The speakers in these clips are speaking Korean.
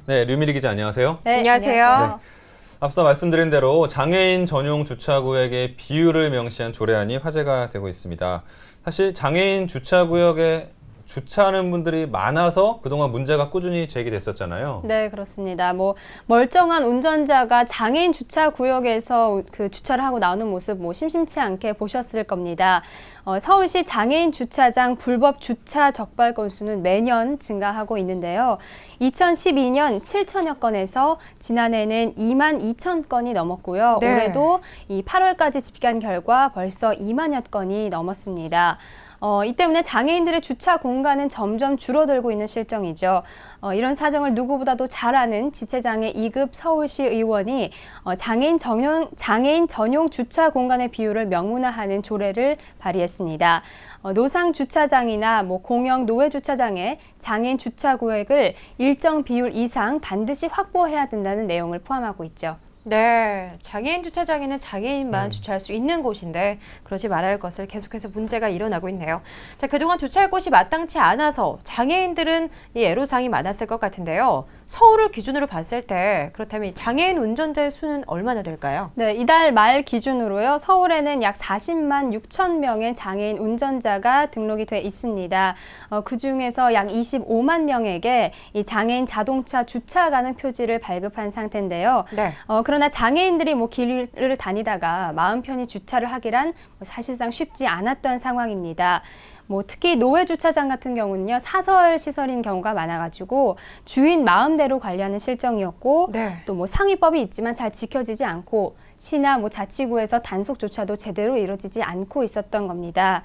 네, 류미리 기자 안녕하세요. 네, 안녕하세요. 앞서 말씀드린 대로 장애인 전용 주차구역의 비율을 명시한 조례안이 화제가 되고 있습니다. 사실 장애인 주차구역에 주차하는 분들이 많아서 그동안 문제가 꾸준히 제기됐었잖아요. 네, 그렇습니다. 멀쩡한 운전자가 장애인 주차 구역에서 주차를 하고 나오는 모습 심심치 않게 보셨을 겁니다. 서울시 장애인 주차장 불법 주차 적발 건수는 매년 증가하고 있는데요. 2012년 7천여 건에서 지난해는 2만 2천 건이 넘었고요. 네. 올해도 이 8월까지 집계한 결과 벌써 2만여 건이 넘었습니다. 이 때문에 장애인들의 주차 공간은 점점 줄어들고 있는 실정이죠. 이런 사정을 누구보다도 잘 아는 지체장애 2급 서울시 의원이 장애인 전용 주차 공간의 비율을 명문화하는 조례를 발의했습니다. 노상 주차장이나 공영 노회 주차장에 장애인 주차 구역을 일정 비율 이상 반드시 확보해야 된다는 내용을 포함하고 있죠. 네, 장애인 주차장에는 장애인만 주차할 수 있는 곳인데 그러지 말아야 할 것을 계속해서 문제가 일어나고 있네요. 자, 그동안 주차할 곳이 마땅치 않아서 장애인들은 이 애로사항이 많았을 것 같은데요. 서울을 기준으로 봤을 때 그렇다면 장애인 운전자의 수는 얼마나 될까요? 네, 이달 말 기준으로요. 서울에는 약 40만 6천 명의 장애인 운전자가 등록이 돼 있습니다. 그중에서 약 25만 명에게 이 장애인 자동차 주차 가능 표지를 발급한 상태인데요. 네. 그러나 장애인들이 길을 다니다가 마음 편히 주차를 하기란 사실상 쉽지 않았던 상황입니다. 특히 노회 주차장 같은 경우는요, 사설 시설인 경우가 많아가지고 주인 마음대로 관리하는 실정이었고, 네. 또 상위법이 있지만 잘 지켜지지 않고 시나 자치구에서 단속조차도 제대로 이루어지지 않고 있었던 겁니다.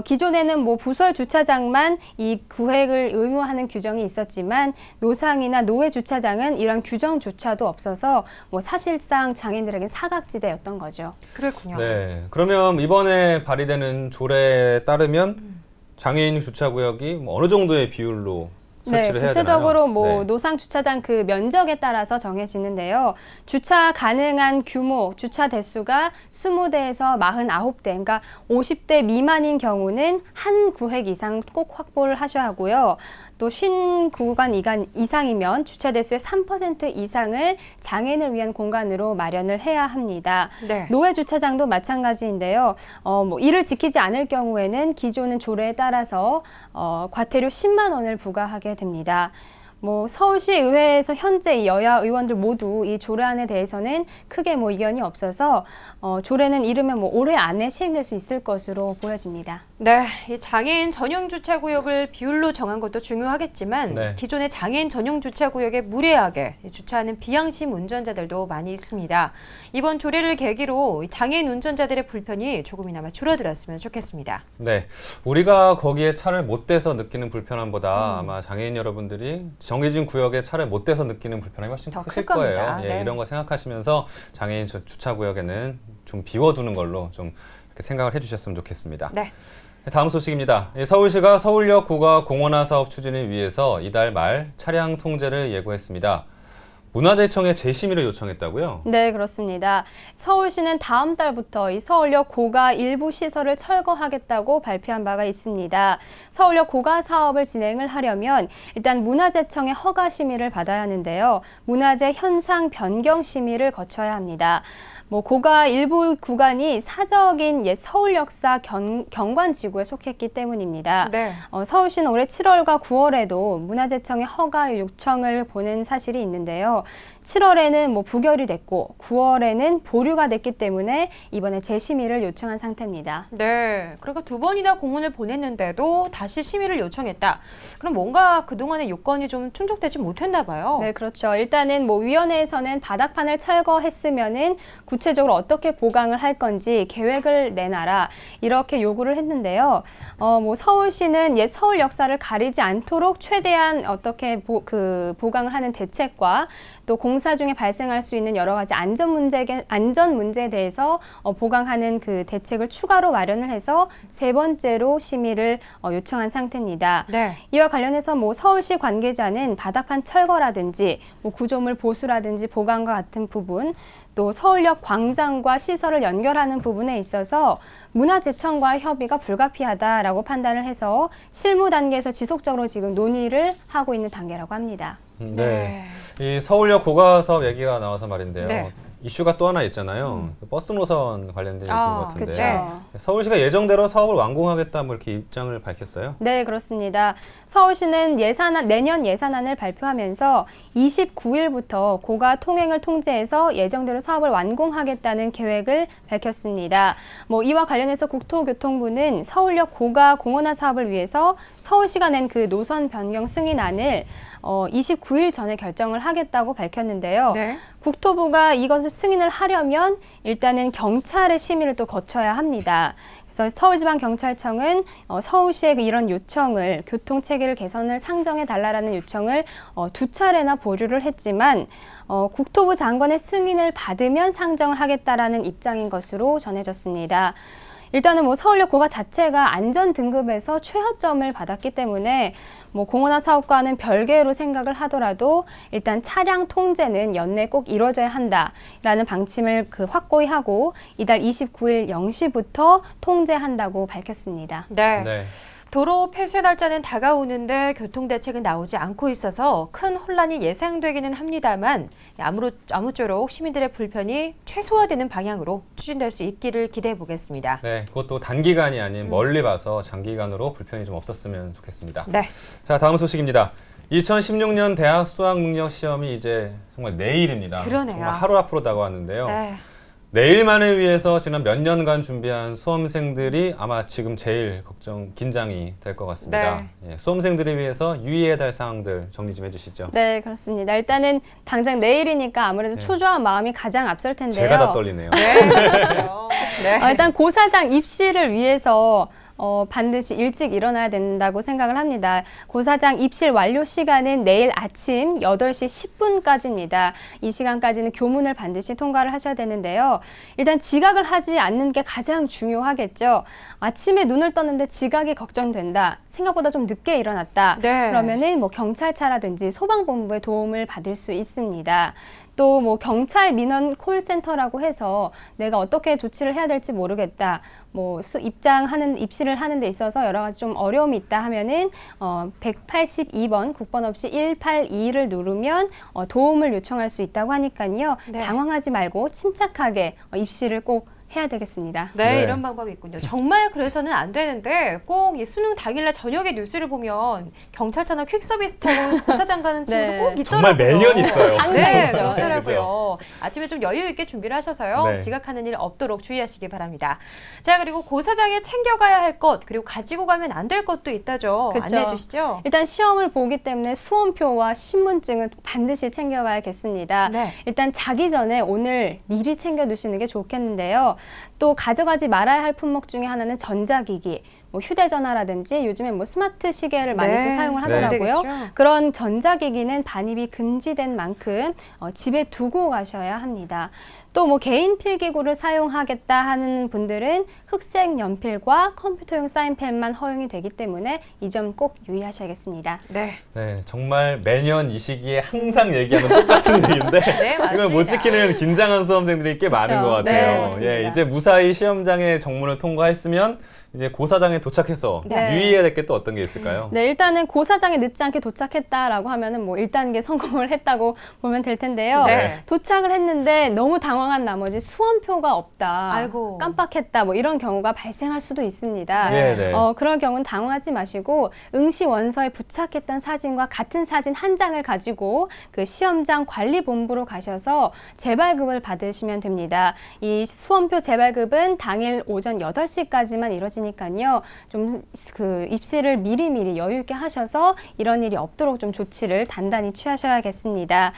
기존에는 부설 주차장만 이 구획을 의무화하는 규정이 있었지만 노상이나 노회 주차장은 이런 규정조차도 없어서 사실상 장애인들에겐 사각지대였던 거죠. 그렇군요. 네, 그러면 이번에 발의되는 조례에 따르면 장애인 주차구역이 어느 정도의 비율로 설치를 해야 되나요? 구체적으로 네. 노상 주차장 그 면적에 따라서 정해지는데요. 주차 가능한 규모, 주차 대수가 20대에서 49대, 그러니까 50대 미만인 경우는 한 구획 이상 꼭 확보를 하셔야 하고요. 또 50구간 이상이면 주차 대수의 3% 이상을 장애인을 위한 공간으로 마련을 해야 합니다. 네. 노회 주차장도 마찬가지인데요. 이를 지키지 않을 경우에는 기존은 조례에 따라서 과태료 10만 원을 부과하게 됩니다. 서울시 의회에서 현재 여야 의원들 모두 이 조례안에 대해서는 크게 이견이 없어서 조례는 이르면 올해 안에 시행될 수 있을 것으로 보여집니다. 네, 이 장애인 전용 주차구역을 비율로 정한 것도 중요하겠지만 네. 기존의 장애인 전용 주차구역에 무례하게 주차하는 비양심 운전자들도 많이 있습니다. 이번 조례를 계기로 장애인 운전자들의 불편이 조금이나마 줄어들었으면 좋겠습니다. 네, 우리가 거기에 차를 못 대서 느끼는 불편함보다 아마 장애인 여러분들이 정해진 구역에 차를 못 대서 느끼는 불편함이 훨씬 더 크실 클 겁니다. 거예요. 예, 네. 이런 거 생각하시면서 장애인 주차구역에는 좀 비워두는 걸로 좀 이렇게 생각을 해주셨으면 좋겠습니다. 네. 다음 소식입니다. 서울시가 서울역 고가 공원화 사업 추진을 위해서 이달 말 차량 통제를 예고했습니다. 문화재청에 재심의를 요청했다고요? 네, 그렇습니다. 서울시는 다음 달부터 이 서울역 고가 일부 시설을 철거하겠다고 발표한 바가 있습니다. 서울역 고가 사업을 진행을 하려면 일단 문화재청의 허가 심의를 받아야 하는데요. 문화재 현상 변경 심의를 거쳐야 합니다. 고가 일부 구간이 사적인 옛 서울역사 경관지구에 속했기 때문입니다. 네. 서울시는 올해 7월과 9월에도 문화재청에 허가 요청을 보낸 사실이 있는데요. 7월에는 부결이 됐고 9월에는 보류가 됐기 때문에 이번에 재심의를 요청한 상태입니다. 네, 그러니까 두 번이나 공문을 보냈는데도 다시 심의를 요청했다. 그럼 뭔가 그동안의 요건이 좀 충족되지 못했나 봐요. 네, 그렇죠. 일단은 위원회에서는 바닥판을 철거했으면은 구체적으로 어떻게 보강을 할 건지 계획을 내놔라 이렇게 요구를 했는데요. 서울시는 옛 서울 역사를 가리지 않도록 최대한 어떻게 보강을 하는 대책과 또 공사 중에 발생할 수 있는 여러 가지 안전 문제에 대해서 보강하는 그 대책을 추가로 마련을 해서 세 번째로 심의를 요청한 상태입니다. 네. 이와 관련해서 서울시 관계자는 바닥판 철거라든지 구조물 보수라든지 보강과 같은 부분 또 서울역 광장과 시설을 연결하는 부분에 있어서 문화재청과 협의가 불가피하다라고 판단을 해서 실무 단계에서 지속적으로 지금 논의를 하고 있는 단계라고 합니다. 네. 이 서울역 고가 사업 얘기가 나와서 말인데요. 네. 이슈가 또 하나 있잖아요. 버스 노선 관련된 얘기인 것 같은데. 그렇죠. 서울시가 예정대로 사업을 완공하겠다 뭐 이렇게 입장을 밝혔어요. 네, 그렇습니다. 서울시는 내년 예산안을 발표하면서 29일부터 고가 통행을 통제해서 예정대로 사업을 완공하겠다는 계획을 밝혔습니다. 이와 관련해서 국토교통부는 서울역 고가 공원화 사업을 위해서 서울시가 낸 그 노선 변경 승인안을 29일 전에 결정을 하겠다고 밝혔는데요. 네. 국토부가 이것을 승인을 하려면 일단은 경찰의 심의를 또 거쳐야 합니다. 그래서 서울지방경찰청은 서울시의 이런 요청을 교통체계를 개선을 상정해달라는 요청을 2차례나 보류를 했지만 국토부 장관의 승인을 받으면 상정을 하겠다라는 입장인 것으로 전해졌습니다. 일단은 서울역 고가 자체가 안전 등급에서 최하점을 받았기 때문에 공원화 사업과는 별개로 생각을 하더라도 일단 차량 통제는 연내 꼭 이루어져야 한다라는 방침을 확고히 하고 이달 29일 0시부터 통제한다고 밝혔습니다. 네. 네. 도로 폐쇄 날짜는 다가오는데 교통대책은 나오지 않고 있어서 큰 혼란이 예상되기는 합니다만 아무쪼록 시민들의 불편이 최소화되는 방향으로 추진될 수 있기를 기대해 보겠습니다. 네, 그것도 단기간이 아닌 멀리 봐서 장기간으로 불편이 좀 없었으면 좋겠습니다. 네. 자, 다음 소식입니다. 2016년 대학 수학 능력 시험이 이제 정말 내일입니다. 그러네요. 정말 하루 앞으로 다가왔는데요. 네. 내일만을 위해서 지난 몇 년간 준비한 수험생들이 아마 지금 제일 긴장이 될 것 같습니다. 예, 수험생들을 위해서 유의해야 할 사항들 정리 좀 해주시죠. 네, 그렇습니다. 일단은 당장 내일이니까 아무래도 초조한 마음이 가장 앞설 텐데요. 제가 다 떨리네요. 네. 그렇죠. 네. 일단 고사장 입시를 위해서 반드시 일찍 일어나야 된다고 생각을 합니다. 고사장 입실 완료 시간은 내일 아침 8시 10분까지입니다. 이 시간까지는 교문을 반드시 통과를 하셔야 되는데요. 일단 지각을 하지 않는 게 가장 중요하겠죠. 아침에 눈을 떴는데 지각이 걱정된다. 생각보다 좀 늦게 일어났다. 네. 그러면은 경찰차라든지 소방본부의 도움을 받을 수 있습니다. 또 경찰 민원 콜센터라고 해서 내가 어떻게 조치를 해야 될지 모르겠다. 입시를 하는 데 있어서 여러 가지 좀 어려움이 있다 하면은 182번 국번 없이 182를 누르면 도움을 요청할 수 있다고 하니까요. 네. 당황하지 말고 침착하게 입시를 꼭 해야 되겠습니다. 네, 네. 이런 방법이 있군요. 정말 그래서는 안 되는데 꼭 이 수능 당일날 저녁에 뉴스를 보면 경찰차나 퀵서비스 타고 고사장 가는 친구도 네. 꼭 있더라고요. 정말 매년 있어요. 항상 네, 있죠. 그렇더라고요. 아침에 좀 여유 있게 준비를 하셔서요. 네. 지각하는 일 없도록 주의하시기 바랍니다. 자, 그리고 고사장에 챙겨가야 할 것, 그리고 가지고 가면 안 될 것도 있다죠. 그쵸. 안내해 주시죠. 일단 시험을 보기 때문에 수험표와 신분증은 반드시 챙겨가야겠습니다. 네. 일단 자기 전에 오늘 미리 챙겨두시는 게 좋겠는데요. 또 가져가지 말아야 할 품목 중에 하나는 전자기기, 휴대전화라든지 요즘에 스마트 시계를 많이 네. 또 사용을 네. 하더라고요. 되겠죠. 그런 전자기기는 반입이 금지된 만큼 집에 두고 가셔야 합니다. 또 개인 필기구를 사용하겠다 하는 분들은 흑색 연필과 컴퓨터용 사인펜만 허용이 되기 때문에 이 점 꼭 유의하셔야겠습니다. 네. 네, 정말 매년 이 시기에 항상 얘기하는 똑같은 얘기인데 네, 맞습니다. 이걸 못 지키는 긴장한 수험생들이 꽤 많은 것 네, 같아요. 맞습니다. 예, 이제 무사히 시험장의 정문을 통과했으면 이제 고사장에 도착해서 네. 유의해야 될 게 또 어떤 게 있을까요? 네, 일단은 고사장에 늦지 않게 도착했다라고 하면은 1단계 성공을 했다고 보면 될 텐데요. 네. 도착을 했는데 너무 당황한 나머지 수험표가 없다. 아이고. 깜빡했다. 이런 경우가 발생할 수도 있습니다. 네, 네. 그런 경우는 당황하지 마시고 응시 원서에 부착했던 사진과 같은 사진 한 장을 가지고 그 시험장 관리본부로 가셔서 재발급을 받으시면 됩니다. 이 수험표 재발급은 당일 오전 8시까지만 이루어지니까요. 좀 입시를 미리미리 여유 있게 하셔서 이런 일이 없도록 좀 조치를 단단히 취하셔야겠습니다.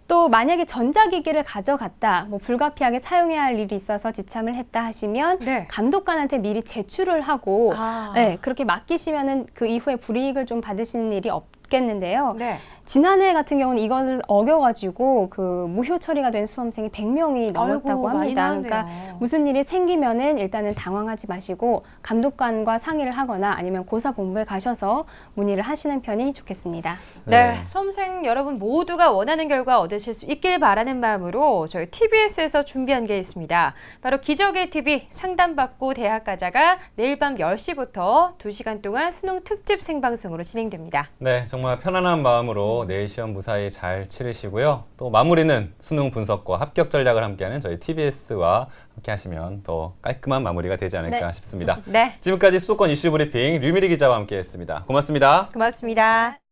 또 만약에 전자기기를 가져갔다, 불가피하게 사용해야 할 일이 있어서 지참을 했다 하시면 네. 감독관한테 미리 제출을 하고 아. 네, 그렇게 맡기시면은 그 이후에 불이익을 좀 받으시는 일이 있겠는데요. 네. 지난해 같은 경우는 이걸 어겨가지고 그 무효 처리가 된 수험생이 100명이 넘었다고 아이고, 많이 합니다. 나왔네요. 그러니까 무슨 일이 생기면은 일단은 당황하지 마시고 감독관과 상의를 하거나 아니면 고사본부에 가셔서 문의를 하시는 편이 좋겠습니다. 네, 수험생 여러분 모두가 원하는 결과 얻으실 수 있길 바라는 마음으로 저희 TBS에서 준비한 게 있습니다. 바로 기적의 TV 상담받고 대학 가자가 내일 밤 10시부터 2시간 동안 수능 특집 생방송으로 진행됩니다. 네, 정말 편안한 마음으로 내일 시험 무사히 잘 치르시고요. 또 마무리는 수능 분석과 합격 전략을 함께하는 저희 TBS와 함께 하시면 더 깔끔한 마무리가 되지 않을까 네. 싶습니다. 네, 지금까지 수도권 이슈 브리핑 류미리 기자와 함께했습니다. 고맙습니다. 고맙습니다.